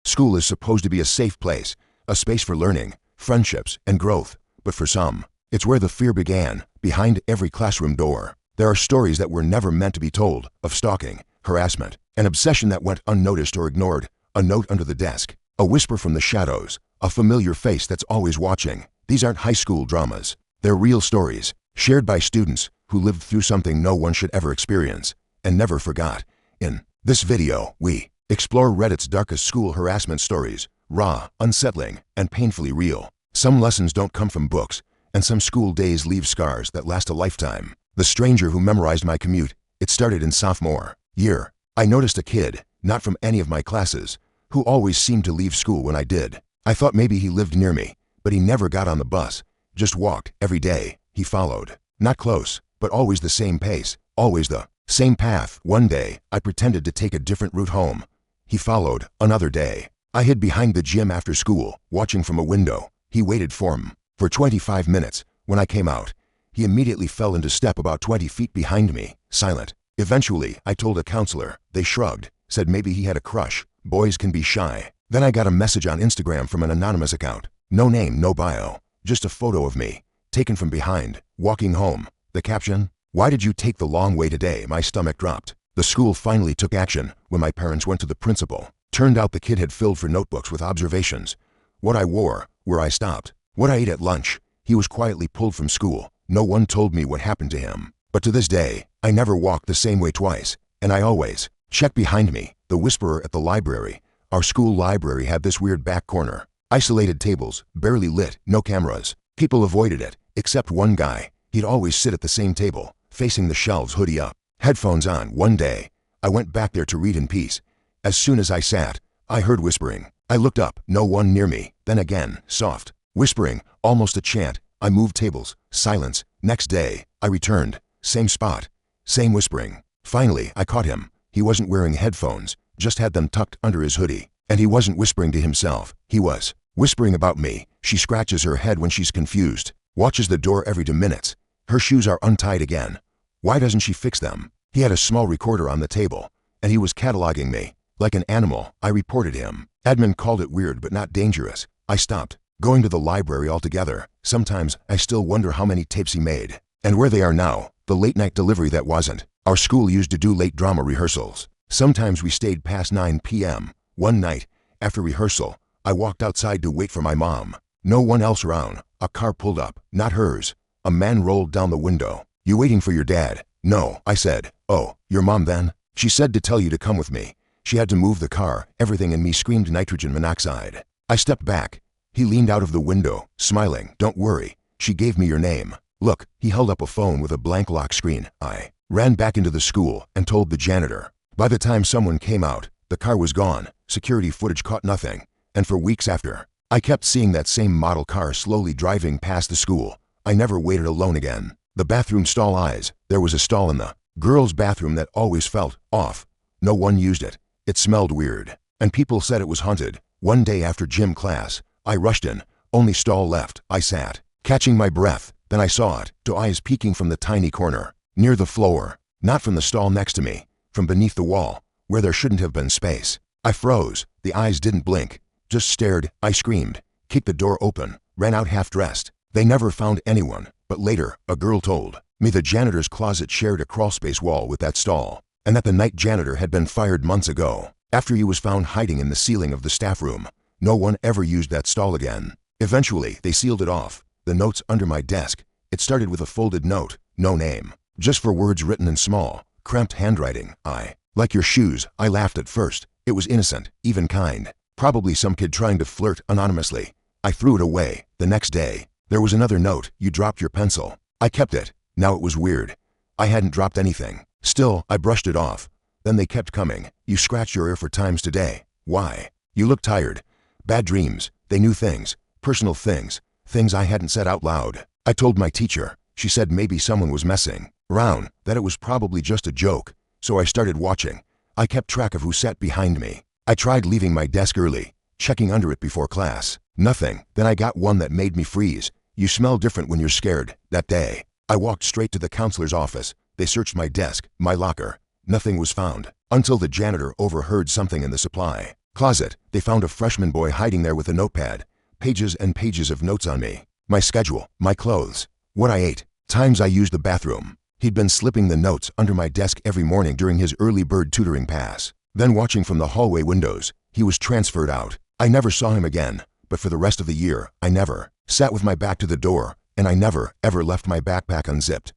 School is supposed to be a safe place, a space for learning, friendships, and growth. But for some, it's where the fear began, behind every classroom door. There are stories that were never meant to be told, of stalking, harassment, an obsession that went unnoticed or ignored, a note under the desk, a whisper from the shadows, a familiar face that's always watching. These aren't high school dramas. They're real stories, shared by students who lived through something no one should ever experience, and never forgot. In this video, we explore Reddit's darkest school harassment stories, raw, unsettling, and painfully real. Some lessons don't come from books, and some school days leave scars that last a lifetime. The stranger who memorized my commute. It started in sophomore year. I noticed a kid, not from any of my classes, who always seemed to leave school when I did. I thought maybe he lived near me, but he never got on the bus, just walked every day. He followed, not close, but always the same pace, always the same path. One day, I pretended to take a different route home. He followed. Another day, I hid behind the gym after school, watching from a window. He waited for him for 25 minutes. When I came out, he immediately fell into step about 20 feet behind me, silent. Eventually, I told a counselor. They shrugged, said maybe he had a crush. Boys can be shy. Then I got a message on Instagram from an anonymous account. No name, no bio, just a photo of me, taken from behind, walking home. The caption, "Why did you take the long way today?" My stomach dropped. The school finally took action when my parents went to the principal. Turned out the kid had filled for notebooks with observations. What I wore, where I stopped, what I ate at lunch. He was quietly pulled from school. No one told me what happened to him. But to this day, I never walked the same way twice, and I always check behind me. The whisperer at the library. Our school library had this weird back corner. Isolated tables, barely lit, no cameras. People avoided it, except one guy. He'd always sit at the same table, facing the shelves, hoodie up, headphones on. One day, I went back there to read in peace. As soon as I sat, I heard whispering. I looked up, no one near me. Then again, soft whispering, almost a chant. I moved tables, silence. Next day, I returned, same spot, same whispering. Finally, I caught him. He wasn't wearing headphones, just had them tucked under his hoodie. And he wasn't whispering to himself, he was whispering about me. She scratches her head when she's confused, watches the door every 2 minutes. Her shoes are untied again. Why doesn't she fix them? He had a small recorder on the table, and he was cataloging me. Like an animal, I reported him. Admin called it weird but not dangerous. I stopped going to the library altogether. Sometimes I still wonder how many tapes he made, and where they are now. The late-night delivery that wasn't. Our school used to do late drama rehearsals. Sometimes we stayed past 9 p.m. One night, after rehearsal, I walked outside to wait for my mom. No one else around. A car pulled up, not hers. A man rolled down the window. "You waiting for your dad?" "No," I said. "Oh, your mom then?" "She said to tell you to come with me. She had to move the car." Everything in me screamed nitrogen monoxide. I stepped back. He leaned out of the window, smiling. "Don't worry. She gave me your name." "Look." He held up a phone with a blank lock screen. I ran back into the school and told the janitor. By the time someone came out, the car was gone. Security footage caught nothing. And for weeks after, I kept seeing that same model car slowly driving past the school. I never waited alone again. The bathroom stall eyes. There was a stall in the girls' bathroom that always felt off. No one used it. It smelled weird, and people said it was haunted. One day after gym class, I rushed in. Only stall left. I sat, catching my breath. Then I saw it, 2 eyes peeking from the tiny corner, near the floor. Not from the stall next to me, from beneath the wall, where there shouldn't have been space. I froze. The eyes didn't blink, just stared. I screamed, kicked the door open, ran out half-dressed. They never found anyone, but later, a girl told me the janitor's closet shared a crawlspace wall with that stall, and that the night janitor had been fired months ago, after he was found hiding in the ceiling of the staff room. No one ever used that stall again. Eventually, they sealed it off. The notes under my desk. It started with a folded note, no name, just 4 words written in small, cramped handwriting. "I like your shoes." I laughed at first. It was innocent, even kind. Probably some kid trying to flirt anonymously. I threw it away. The next day, there was another note. "You dropped your pencil." I kept it. Now it was weird. I hadn't dropped anything. Still, I brushed it off. Then they kept coming. "You scratched your ear 4 times today. Why? You look tired." Bad dreams. They knew things, personal things, things I hadn't said out loud. I told my teacher. She said maybe someone was messing around, that it was probably just a joke. So I started watching. I kept track of who sat behind me. I tried leaving my desk early, checking under it before class. Nothing. Then I got one that made me freeze. "You smell different when you're scared." That day, I walked straight to the counselor's office. They searched my desk, my locker. Nothing was found, until the janitor overheard something in the supply Closet, they found a freshman boy hiding there with a notepad. Pages and pages of notes on me. My schedule, my clothes, what I ate, times I used the bathroom. He'd been slipping the notes under my desk every morning during his early bird tutoring pass. Then watching from the hallway windows, he was transferred out. I never saw him again, but for the rest of the year, I never sat with my back to the door, and I never, ever left my backpack unzipped.